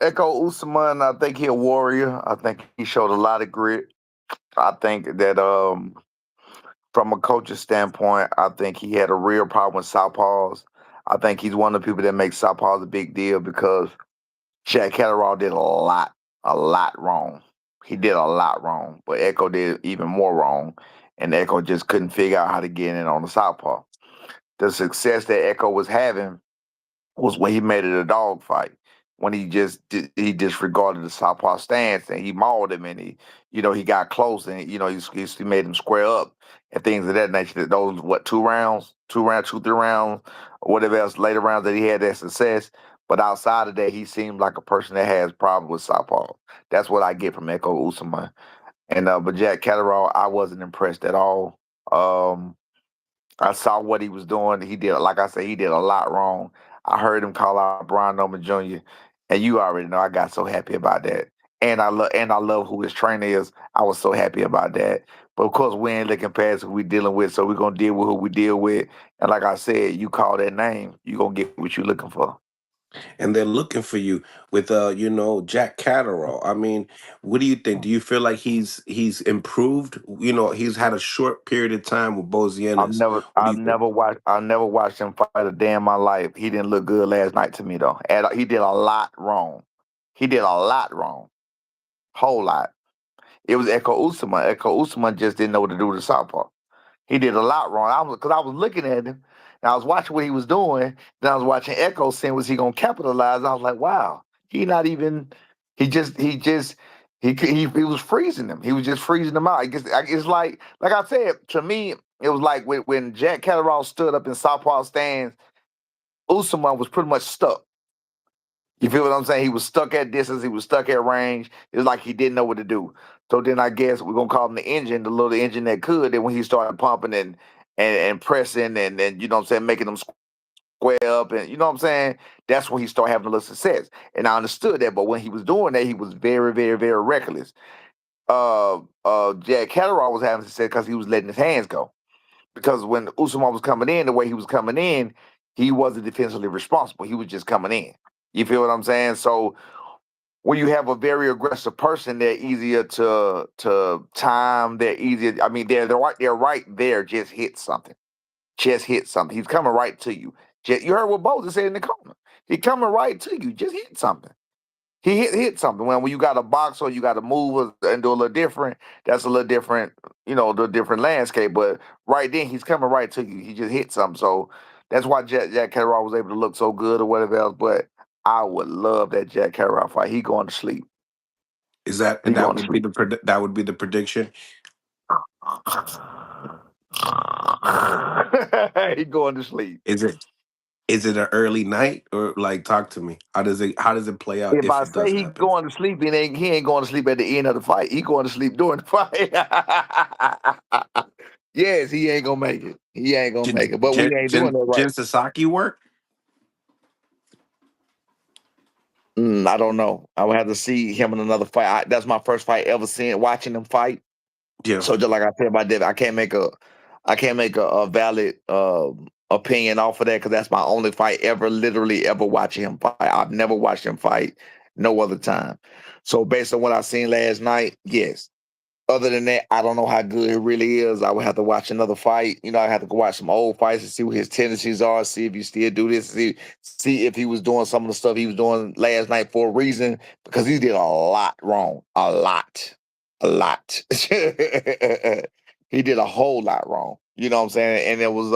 Echo Usman, I think he a warrior. I think he showed a lot of grit. I think that from a coach's standpoint, I think he had a real problem with southpaws. I think he's one of the people that makes southpaws a big deal because Jack Catterall did a lot wrong. He did a lot wrong, but Echo did even more wrong, and Echo just couldn't figure out how to get in on the southpaw. The success that Echo was having was when he made it a dog fight. When he disregarded the southpaw stance and he mauled him and he got close and he made him square up and things of that nature. Those what 2 rounds, 2 rounds, 2 3 rounds, or whatever else later rounds that he had that success. But outside of that, he seemed like a person that has problems with southpaw. That's what I get from Echo Usman. And but Jack Catterall, I wasn't impressed at all. Um, I saw what he was doing. He did, like I said, he did a lot wrong. I heard him call out Brian Norman Jr., and you already know I got so happy about that. And I love who his trainer is. I was so happy about that. But of course, we ain't looking past who we dealing with, so we're gonna deal with who we deal with. And like I said, you call that name, you gonna get what you're looking for. And they're looking for you with Jack Catterall. I mean, what do you think? Do you feel like he's improved? He's had a short period of time with I've Bozianis. never, What do I've you think? never watched, I never watched him fight a day in my life. He didn't look good last night to me though. He did a lot wrong. He did a lot wrong, whole lot. It was Echo Usman. Echo Usman just didn't know what to do with the southpaw. He did a lot wrong. I was looking at him and I was watching what he was doing. Then I was watching Echo saying was he gonna capitalize. I was like, wow, he not even. He was freezing him. He was just freezing him out. It's like I said to me, it was like when Jack Catterall stood up in southpaw stands, Usman was pretty much stuck. You feel what I'm saying? He was stuck at distance. He was stuck at range. It was like he didn't know what to do. So then I guess we're gonna call him the engine, the little engine that could. And when he started pumping and pressing and you know what I'm saying, making them square up and you know what I'm saying, that's when he started having a little success. And I understood that, but when he was doing that, he was very, very, very reckless. Jack Catterall was having success because he was letting his hands go. Because when Usman was coming in, the way he was coming in, he wasn't defensively responsible. He was just coming in. You feel what I'm saying? So when you have a very aggressive person, they're easier to time. They're easier. I mean, they're right there. Just hit something. Just hit something. He's coming right to you. You heard what Boza said in the corner. He coming right to you. Just hit something. He hit something. When you got a box or you got to move and do a little different, that's a little different. The different landscape. But right then, he's coming right to you. He just hit something. So that's why Jack Catterall was able to look so good or whatever else. But I would love that Jack Catterall fight. He going to sleep. Is that He that going to would be sleep. that would be the prediction? He going to sleep. Is it an early night or like talk to me? How does it play out If if I it does say he happen? going to sleep, he ain't going to sleep at the end of the fight. He going to sleep during the fight. Yes, he ain't gonna make it. He ain't gonna make it. But we ain't doing that right. Jin Sasaki work? I don't know. I would have to see him in another fight. That's my first fight ever seeing watching him fight. Yeah. So just like I said about that, I can't make a valid opinion off of that because that's my only fight ever, literally ever watching him fight. I've never watched him fight no other time. So based on what I seen last night, yes. Other than that, I don't know how good he really is. I would have to watch another fight. I have to go watch some old fights and see what his tendencies are, see if he still do this, see if he was doing some of the stuff he was doing last night for a reason, because he did a lot wrong. A lot. A lot. He did a whole lot wrong. You know what I'm saying? And it was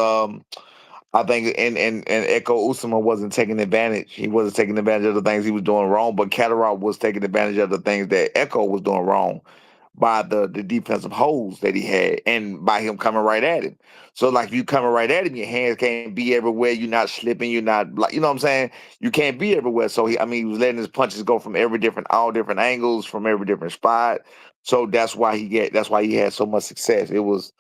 I think and Echo Usman wasn't taking advantage. He wasn't taking advantage of the things he was doing wrong, but Catterall was taking advantage of the things that Echo was doing wrong by the defensive holes that he had and by him coming right at him. So like you coming right at him, your hands can't be everywhere. You're not slipping. You're not like you know what I'm saying. You can't be everywhere. So he was letting his punches go from all different angles, from every different spot. So that's why he had so much success. It was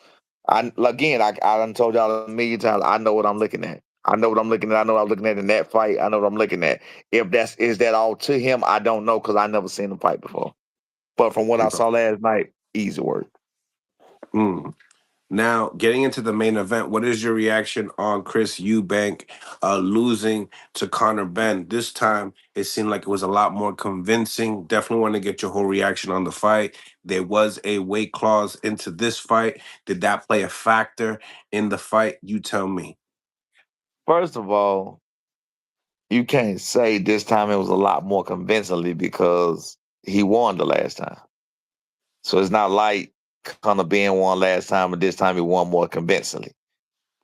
I done told y'all a million times. I know what I'm looking at. I know what I'm looking at. I know what I'm looking at in that fight. I know what I'm looking at. If is that all to him, I don't know because I never seen him fight before. But from what I saw last night, easy work. Mm. Now, getting into the main event, what is your reaction on Chris Eubank losing to Conor Benn? This time, it seemed like it was a lot more convincing. Definitely want to get your whole reaction on the fight. There was a weight clause into this fight. Did that play a factor in the fight? You tell me. First of all, you can't say this time it was a lot more convincingly because he won the last time. So it's not like Conor Ben won last time and this time he won more convincingly.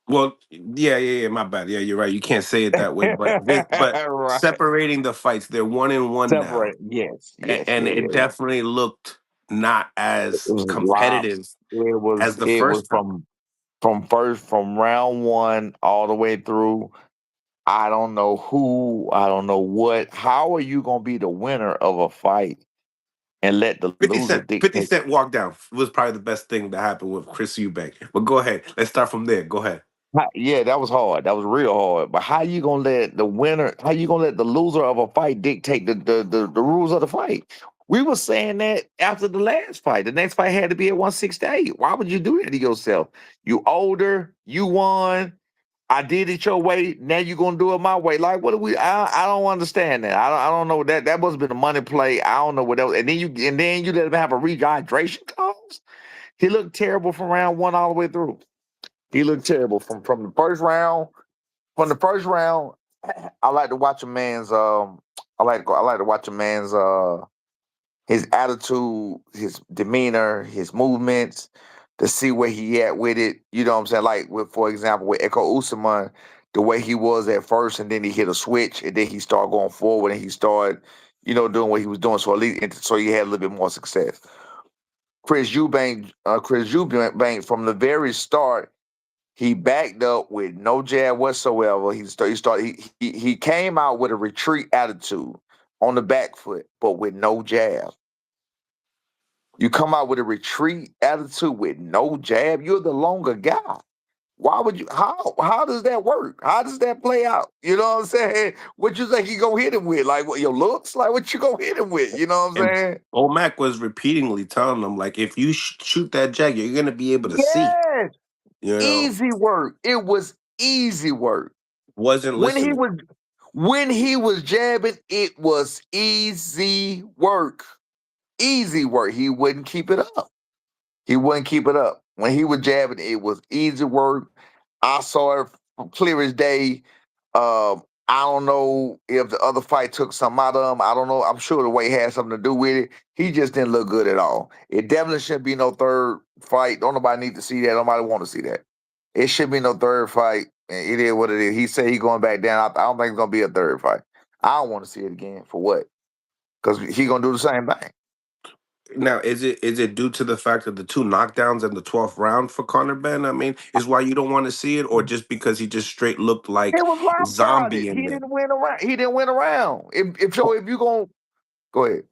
Well, yeah. My bad. Yeah, you're right. You can't say it that way, but Right. separating the fights, they're 1-1 now, Separate. Yes. Yes. and Yeah. it Yeah. definitely looked not It as was competitive lobs. It as was. the It was first time. from round one all the way through. I don't know who. I don't know what. How are you gonna be the winner of a fight and let the 50 loser Cent, 50 dictate? Cent walk down was probably the best thing that happened with Chris Eubank. But go ahead. Let's start from there. Go ahead. Yeah, that was hard. That was real hard. But how you gonna let the winner? How you gonna let the loser of a fight dictate the rules of the fight? We were saying that after the last fight. The next fight had to be at 168. Why would you do that to yourself? You older. You won. I did it your way. Now you're gonna do it my way. Like, what do we? I don't understand that. I don't know that. That must have been a money play. I don't know what else. And then you let him have a rehydration clause. He looked terrible from round one all the way through. He looked terrible from the first round. From the first round, I like to watch a man's I like to watch a man's his attitude, his demeanor, his movements, to see where he at with it. You know what I'm saying? Like with, for example, with Echo Usman, the way he was at first, and then he hit a switch, and then he started going forward, and he started, doing what he was doing. So at least, so he had a little bit more success. Chris Eubank, from the very start, he backed up with no jab whatsoever. He came out with a retreat attitude on the back foot, but with no jab. You come out with a retreat attitude with no jab. You're the longer guy. Why would you? How does that work? How does that play out? You know what I'm saying? What you think you gonna hit him with? Like what your looks? Like what you gonna hit him with? You know what I'm And saying? Omac was repeatedly telling them, like, if you shoot that jag, you're going to be able to see. Yes, You know, easy work. It was easy work. wasn't When he listening. was when he was jabbing, it was easy work. Easy work. He wouldn't keep it up. He wouldn't keep it up. When he was jabbing, it was easy work. I saw it clear as day. I don't know if the other fight took something out of him. I don't know. I'm sure the weight had something to do with it. He just didn't look good at all. It definitely shouldn't be no third fight. Don't nobody need to see that. Nobody want to see that. It should be no third fight. It is what it is. He said he going back down. I don't think it's gonna be a third fight. I don't want to see it again. For what? Because he gonna do the same thing. Now, is it due to the fact of the two knockdowns in the 12th round for Conor Benn? I mean, is why you don't want to see it, or just because he just straight looked It like was zombie lopsided. in He there? didn't win around. He didn't win around. If you gonna go ahead.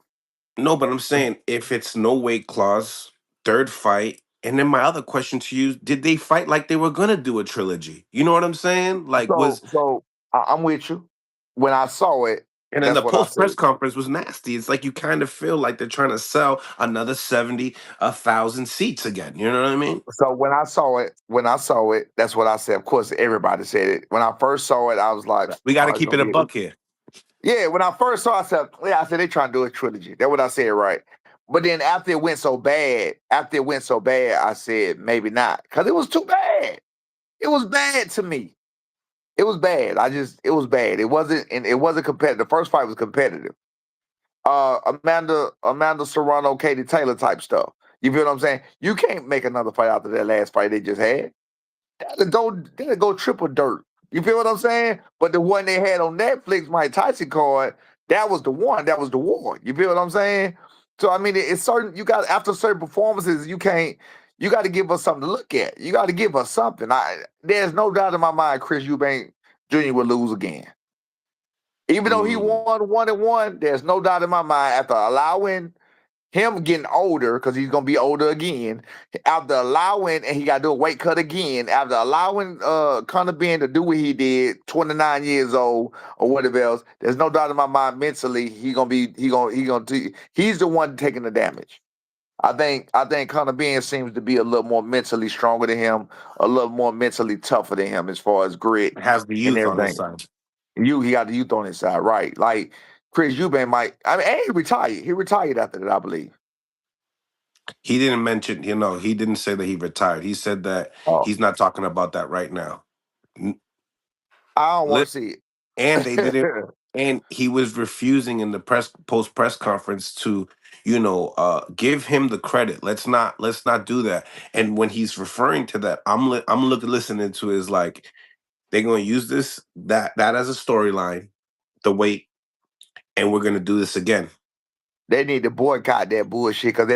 No, but I'm saying if it's no weight clause, third fight, and then my other question to you: did they fight like they were gonna do a trilogy? You know what I'm saying? Like So was so I'm with you. When I saw it, and then that's the what I post press said. conference was nasty. It's like you kind of feel like they're trying to sell another 70,000 seats again. You know what I mean? So when I saw it, that's what I said. Of course, everybody said it. When I first saw it, I was like, We got "Oh, to it's keep gonna it a be." buck here. Yeah, when I first saw, it, I said they trying to do a trilogy. That's what I said, right? But then after it went so bad, I said maybe not, because it was too bad. It was bad to me. It was bad. It was bad. It wasn't competitive. The first fight was competitive. Amanda Serrano, Katie Taylor type stuff. You feel what I'm saying? You can't make another fight after that last fight they just had. That'll go triple dirt. You feel what I'm saying? But the one they had on Netflix, Mike Tyson card, that was the one. That was the war. You feel what I'm saying? So I mean, it's certain. You got after certain performances, you can't. You got to give us something to look at. You got to give us something. There's no doubt in my mind, Chris Eubank Jr. will lose again. Even though he Mm. won 1-1, there's no doubt in my mind after allowing him getting older, because he's gonna be older again. After allowing, and he got to do a weight cut again. After allowing Conor Ben to do what he did, 29 years old or whatever else, there's no doubt in my mind mentally he's the one taking the damage. I think Conor Benn seems to be a little more mentally stronger than him, a little more mentally tougher than him as far as grit Has the and youth on his everything. side. He got the youth on his side, right? Like Chris Eubank might. I mean, and he retired. He retired after that, I believe. He didn't mention, he didn't say that he retired. He said that Oh, he's not talking about that right now. N- I don't want lit- to see And they didn't, it. and he was refusing in the press conference to, give him the credit. Let's not do that. And when he's referring to that, listening to is like they're going to use that as a storyline, the wait, and we're going to do this again. They need to boycott that bullshit because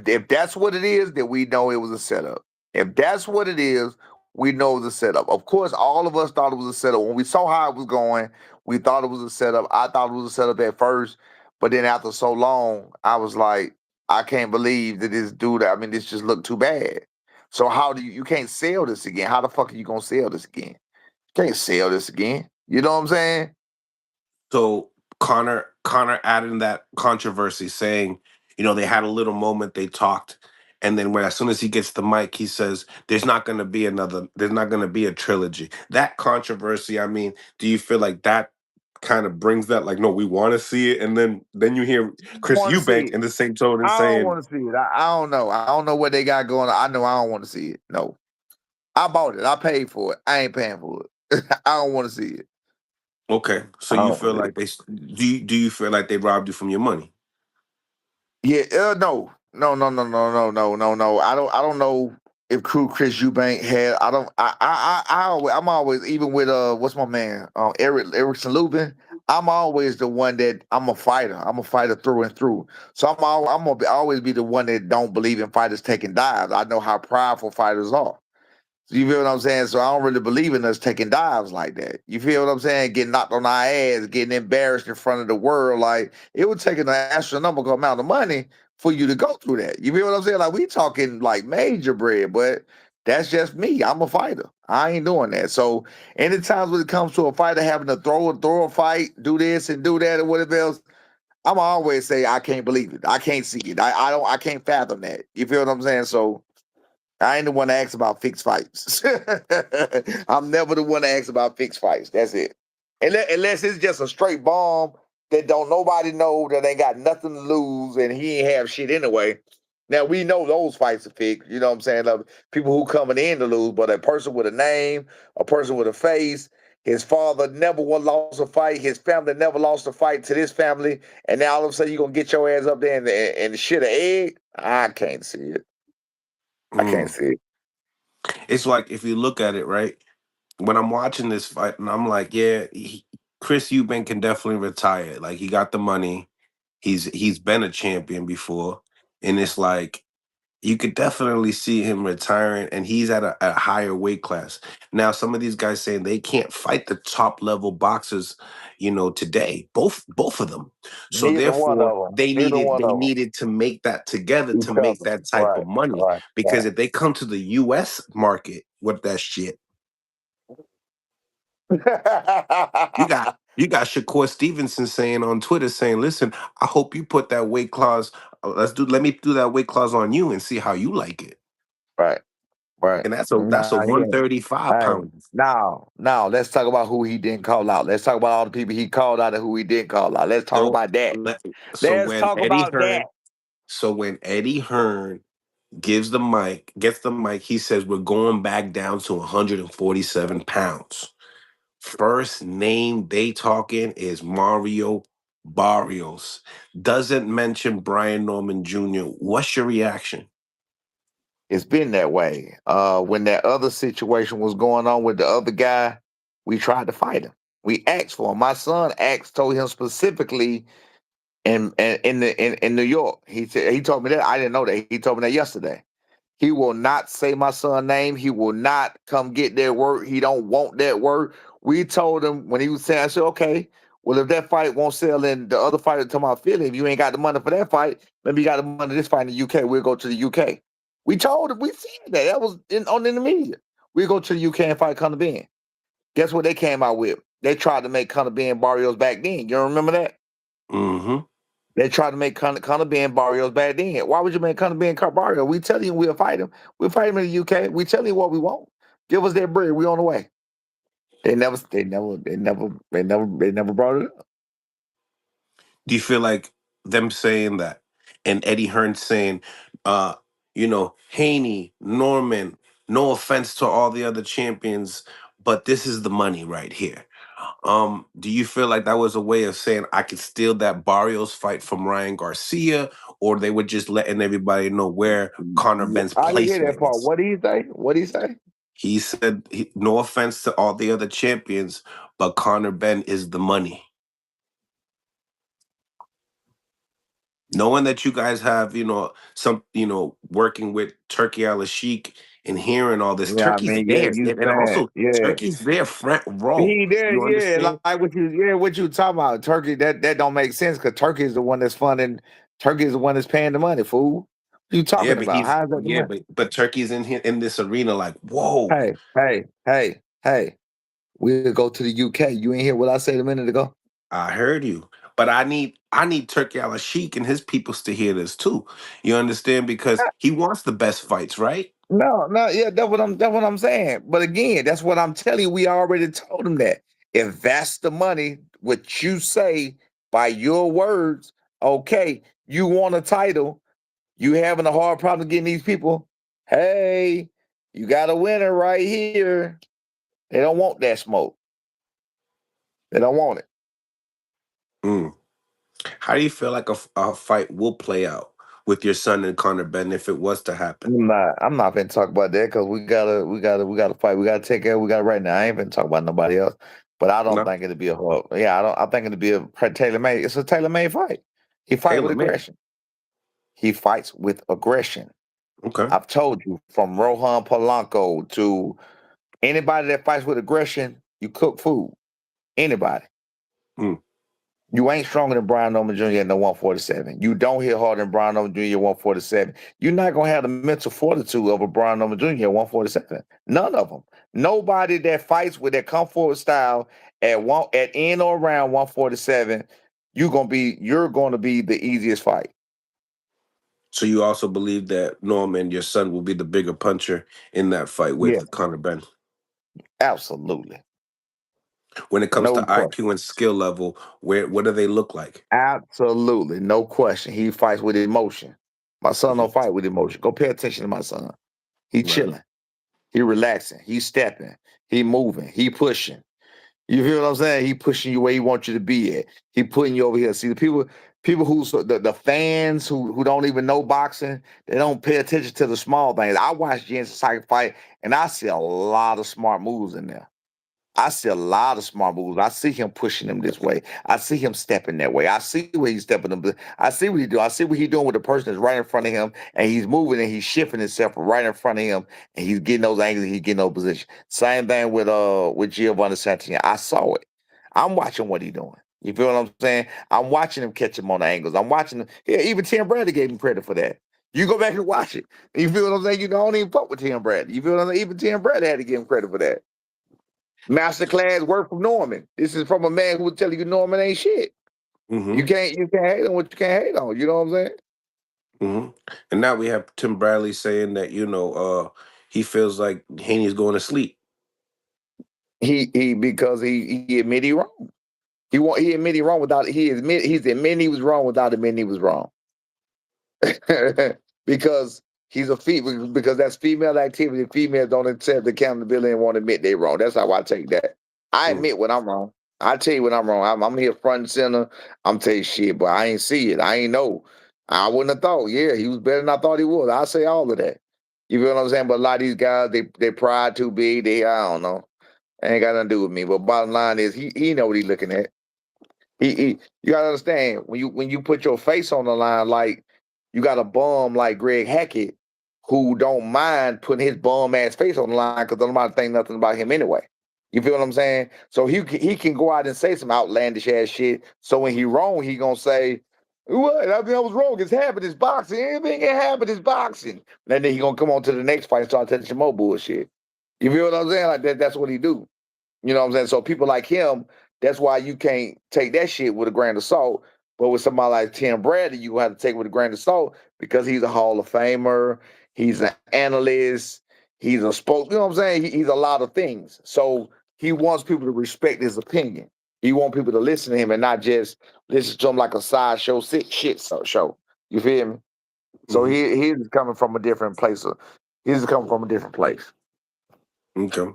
if that's what it is, then we know it was a setup. If that's what it is, we know it was a setup. Of course, all of us thought it was a setup. When we saw how it was going, we thought it was a setup. I thought it was a setup at first, but then after so long, I was like, I can't believe that this dude. I mean, this just looked too bad. So how do you can't sell this again? How the fuck are you gonna sell this again? Can't sell this again. You know what I'm saying? So Connor added in that controversy, saying, they had a little moment, they talked, and then when as soon as he gets the mic, he says, there's not gonna be a trilogy. That controversy, I mean, do you feel like that kind of brings that, like, no, we want to see it, and then you hear Chris Want to see Eubank it. in the same tone and I don't saying, want to see it. I don't know. I don't know what they got going on. I know I don't want to see it. No. I bought it. I paid for it. I ain't paying for it. I don't want to see it. okay, so I you don't feel want to see like it. do you feel like they robbed you from your money? Yeah, no. No, no, no, no, no, no, no, no. I don't know if Crew Chris Eubank had I don't I'm always even with what's my man? Erickson Lubin. I'm always the one that I'm a fighter. I'm a fighter through and through. So I'm gonna always be the one that don't believe in fighters taking dives. I know how prideful fighters are. You feel what I'm saying? So I don't really believe in us taking dives like that. You feel what I'm saying? Getting knocked on our ass, getting embarrassed in front of the world. Like it would take an astronomical amount of money for you to go through that. You feel what I'm saying? Like we talking like major bread, but that's just me. I'm a fighter. I ain't doing that. So anytime when it comes to a fighter having to throw a fight, do this and do that and whatever else, I'm always say I can't believe it. I can't see it. I can't fathom that. You feel what I'm saying? So I ain't the one to ask about fixed fights. I'm never the one to ask about fixed fights. That's it. Unless it's just a straight bomb that don't nobody know that ain't got nothing to lose and he ain't have shit anyway. Now we know those fights are fixed. You know what I'm saying? People who coming in to lose, but a person with a name, a person with a face, his father never lost a fight. His family never lost a fight to this family, and now all of a sudden you gonna get your ass up there and shit an egg. I can't see it. I can't Mm. see it. It's like if you look at it, right? When I'm watching this fight, and I'm like, yeah, Chris Eubank can definitely retire. Like he got the money. He's been a champion before, and it's like you could definitely see him retiring, and he's at a higher weight class. Now, some of these guys saying they can't fight the top level boxers, today. Both of them. So Neither one therefore, of them. they Neither needed one they of them. needed to make that together to Each make other. that type Right. of money. Right. Because Right. if they come to the U.S. market with that shit, you got Shakur Stevenson saying on Twitter saying, "Listen, I hope you put that weight clause. Let me do that weight clause on you and see how you like it." right. Right. And that's a Nah, he ain't. 135 Hey, pound. now, let's talk about who he didn't call out. Let's talk about all the people he called out and who he didn't call out. Let's talk So about that. let- so Let's when talk Eddie about that. Hearn, so when Eddie Hearn gets the mic, he says we're going back down to 147 pounds. First name they talking is Mario Barrios. Doesn't mention Brian Norman Jr. What's your reaction? It's been that way. When that other situation was going on with the other guy, we tried to fight him. We asked for him. My son told him specifically in New York. He told me that. I didn't know that. He told me that yesterday. He will not say my son's name. He will not come get that work. He don't want that work. We told him when he was saying, I said, okay, well, if that fight won't sell and the other fighter talking about Philly, if you ain't got the money for that fight, maybe you got the money for this fight in the UK, we'll go to the UK. We told him, we said that. That was in the media. We go to the UK and fight Conor Benn. Guess what they came out with? They tried to make Conor Benn Barrios back then. You remember that? Mm-hmm. They tried to make Conor Ben Barrios back then. Why would you make Conor Ben Barrios? We tell you we'll fight him. We'll fight him in the UK. We tell you what we want. Give us that bread. We on the way. They never brought it up. Do you feel like them saying that and Eddie Hearn saying, uh, Haney, Norman, no offense to all the other champions, but this is the money right here. Do you feel like that was a way of saying I could steal that Barrios fight from Ryan Garcia, or they were just letting everybody know where Conor Benn's I didn't hear that placement part. is? What did he say? What did he say? He said, no offense to all the other champions, but Conor Benn is the money. Knowing that you guys have, working with Turkey Al Sheik and hearing all this, Yeah, I Turkey's mean, yeah, there. you And saying, also, yeah. Turkey's there front row. He there, You yeah, understand? like what you talking about? Turkey, that don't make sense because Turkey is the one that's funding. Turkey is the one that's paying the money, fool. What you Yeah, talking but about? How is that the money? but Turkey's in here in this arena like, whoa. Hey, we'll go to the UK. You ain't hear what I said a minute ago? I heard you. But I need Turkey Al Sheik and his peoples to hear this too. You understand? Because he wants the best fights, right? No, yeah, that's what I'm saying. But again, that's what I'm telling you. We already told him that. If that's the money, what you say by your words, okay, you want a title, you having a hard problem getting these people. Hey, you got a winner right here. They don't want that smoke. They don't want it. Mm. How do you feel like a fight will play out with your son and Conor Ben if it was to happen? I'm not gonna talk about that because we gotta fight. We gotta take care. We got right now. I ain't gonna talk about nobody else. But I don't No, think it'll be a hard. Yeah, I don't. I think it'll be a tailor made. It's a tailor made fight. He fight with Taylor made. aggression. He fights with aggression. Okay. I've told you from Rohan Polanco to anybody that fights with aggression, you cook food. Anybody. Mm. You ain't stronger than Brian Norman Jr. at the 147. You don't hit harder than Brian Norman Jr. at 147. You're not gonna have the mental fortitude of a Brian Norman Jr. at 147. None of them. Nobody that fights with that come forward style at in or around 147, you're gonna be the easiest fight. So you also believe that Norman, your son, will be the bigger puncher in that fight Yeah, with Conor Ben. absolutely. When it comes No to question. IQ and skill level, what do they look like? Absolutely. No question. He fights with emotion. My son Mhm. don't fight with emotion. Go pay attention to my son. He Right. chilling. He relaxing. He stepping. He moving. He pushing. You feel what I'm saying? He pushing you where he wants you to be at. He putting you over here. See the people the fans who don't even know boxing, they don't pay attention to the small things. I watch Jensen Psychic fight, and I see a lot of smart moves in there. I see a lot of smart moves. I see him pushing them this way. I see him stepping that way. I see where he's stepping them. I see what he do. I see what he's doing with the person that's right in front of him, and he's moving and he's shifting himself right in front of him, and he's getting those angles. And he's getting those positions. Same thing with Giovanni Santana. I saw it. I'm watching what he's doing. You feel what I'm saying? I'm watching him catch him on the angles. I'm watching him. Yeah, even Tim Bradley gave him credit for that. You go back and watch it. You feel what I'm saying? You don't even fuck with Tim Bradley. You feel what I'm saying? Even Tim Bradley had to give him credit for that. Masterclass work from Norman. This is from a man who would tell you Norman ain't shit. You Hmm. can't you can't hate on what you can't hate on. You know what I'm saying? Hmm. And now we have Tim Bradley saying that he feels like Haney's going to sleep. He because he admit he wrong. He admit he wrong without he's admitting he was wrong without admitting he was wrong. Because he's a female because that's female activity. Females don't accept accountability and won't admit they wrong. That's how I take that. I Mm. admit when I'm wrong. I tell you when I'm wrong. I'm here front and center. I'm telling you shit, but I ain't see it. I ain't know. I wouldn't have thought. Yeah, he was better than I thought he was. I say all of that. You feel what I'm saying? But a lot of these guys, they pride too big. I don't know. Ain't got nothing to do with me. But bottom line is he know what he's looking at. You gotta understand when you put your face on the line, like you got a bum like Greg Hackett, who don't mind putting his bum ass face on the line because nobody think nothing about him anyway. You feel what I'm saying? So he can go out and say some outlandish ass shit. So when he wrong, he gonna say, "What? I mean, I was wrong. It's happened. It's boxing. Anything can happen. It's boxing." And then he gonna come on to the next fight and start telling some more bullshit. You feel what I'm saying? Like that. That's what he do. You know what I'm saying? So people like him, that's why you can't take that shit with a grain of salt. But with somebody like Tim Bradley, you have to take it with a grain of salt because he's a Hall of Famer, he's an analyst, he's a spokes. You know what I'm saying? He's a lot of things. So he wants people to respect his opinion. He wants people to listen to him and not just listen to him like a sideshow show. You feel me? So Hmm. he's coming from a different place. He's coming from a different place. Okay.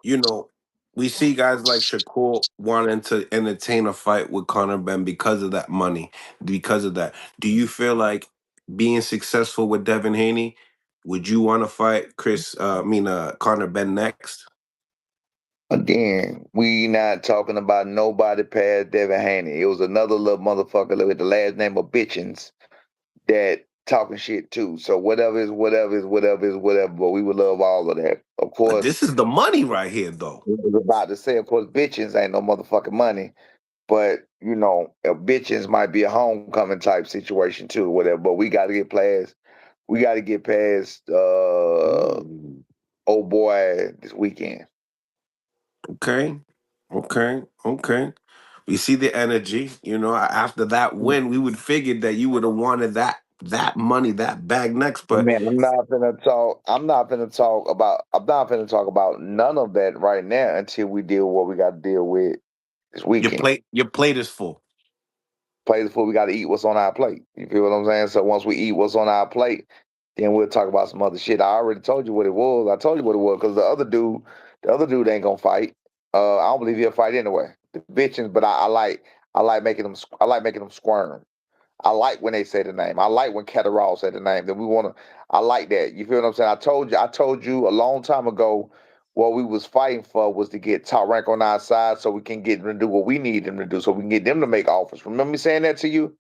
You know, we see guys like Shakur wanting to entertain a fight with Conor Ben because of that money, because of that. Do you feel like being successful with Devin Haney, would you want to fight Conor Ben next? Again, we not talking about nobody past Devin Haney. It was another little motherfucker with the last name of Bitchins that talking shit too. So whatever is whatever is whatever is whatever. But we would love all of that. Of But course, this is the money right here, though. we was about to say, of course, Bitchins ain't no motherfucking money. But Bitchins might be a homecoming type situation too, whatever. But we got to get past. We got to get past Mm. old boy this weekend. Okay. Okay. Okay. We see the energy. You know, after that win, we would figure that you would have wanted that money, that bag next. But Man, I'm not gonna talk. I'm not gonna talk about. I'm not gonna talk about none of that right now until we deal with what we got to deal with this weekend. your plate is full. Play the food. We got to eat what's on our plate. You feel what I'm saying? So once we eat what's on our plate, then we'll talk about some other shit. I already told you what it was. I told you what it was because the other dude ain't gonna fight. I don't believe he'll fight anyway. The bitches, but I like making them. I like making them squirm. I like when they say the name. I like when Catterall said the name. Then we want to. I like that. You feel what I'm saying? I told you a long time ago. What we was fighting for was to get top rank on our side, so we can get them to do what we need them to do, so we can get them to make offers. Remember me saying that to you?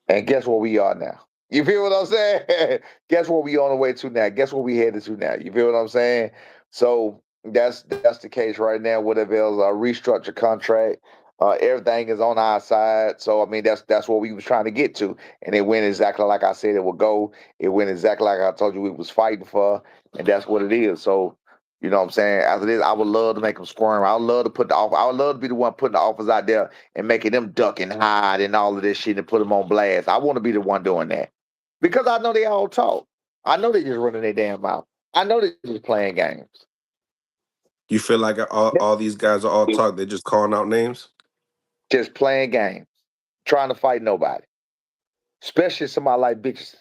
And guess where we are now? You feel what I'm saying? Guess where we on the way to now? Guess where we headed to now? You feel what I'm saying? So that's the case right now. Whatever else, a restructured contract. Everything is on our side. So I mean that's what we was trying to get to. And it went exactly like I said it would go. It went exactly like I told you we was fighting for. And that's what it is. So you know what I'm saying? After this, I would love to make them squirm. I would love to put the offer. I would love to be the one putting the offers out there and making them duck and hide and all of this shit and put them on blast. I want to be the one doing that because I know they all talk. I know they just running their damn mouth. I know they just playing games. You feel like all these guys are all talk. They're just calling out names. Just playing games, trying to fight nobody, especially somebody like bitches.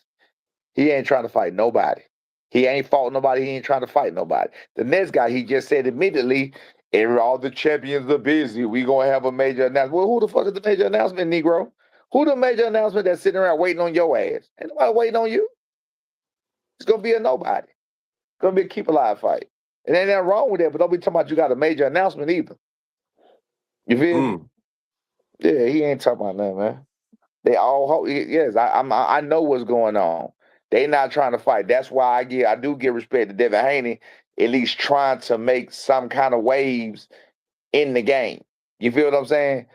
He ain't trying to fight nobody. He ain't fought nobody. He ain't trying to fight nobody. The next guy, he just said immediately, all the champions are busy. We gonna have a major announcement. Well, who the fuck is the major announcement, Negro? Who the major announcement that's sitting around waiting on your ass? Ain't nobody waiting on you. It's gonna be a nobody. It's gonna be a keep alive fight. And ain't nothing wrong with that, but don't be talking about you got a major announcement either. You feel me? Mm. Yeah, he ain't talking about nothing, man. They all yes, I know what's going on. They not trying to fight. That's why I do give respect to Devin Haney, at least trying to make some kind of waves in the game. You feel what I'm saying?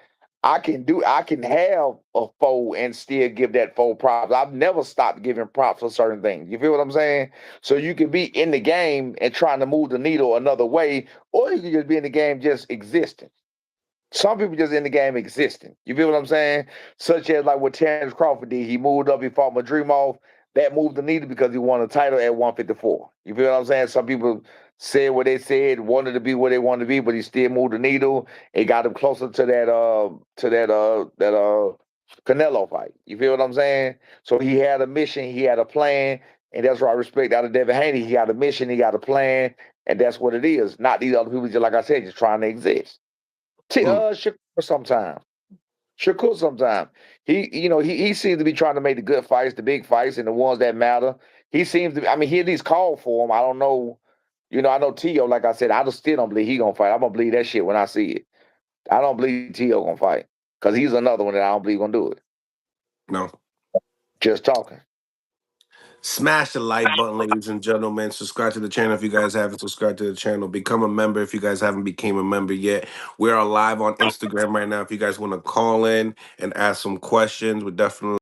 I can have a foe and still give that foe props. I've never stopped giving props for certain things. You feel what I'm saying? So you can be in the game and trying to move the needle another way, or you can just be in the game just existing. Some people just in the game existing. You feel what I'm saying? Such as like what Terrence Crawford did. He moved up, he fought Madrimov. That moved the needle because he won a title at 154. You feel what I'm saying? Some people said what they said, wanted to be where they wanted to be, but he still moved the needle. It got him closer to that Canelo fight. You feel what I'm saying? So he had a mission, he had a plan, and that's what I respect out of Devin Haney. He got a mission, he got a plan, and that's what it is. Not these other people, just like I said, just trying to exist. Mm. Shakur sometimes. Shakur sometimes. He seems to be trying to make the good fights, the big fights, and the ones that matter. He seems to. I mean, he at least called for them. I don't know. I know Tio. Like I said, I just still don't believe he gonna fight. I'm gonna believe that shit when I see it. I don't believe Tio gonna fight because he's another one that I don't believe gonna do it. No. Just talking. Smash the like button, ladies and gentlemen. Subscribe to the channel if you guys haven't subscribed to the channel. Become a member if you guys haven't became a member yet. We are live on Instagram right now. If you guys want to call in and ask some questions, we're definitely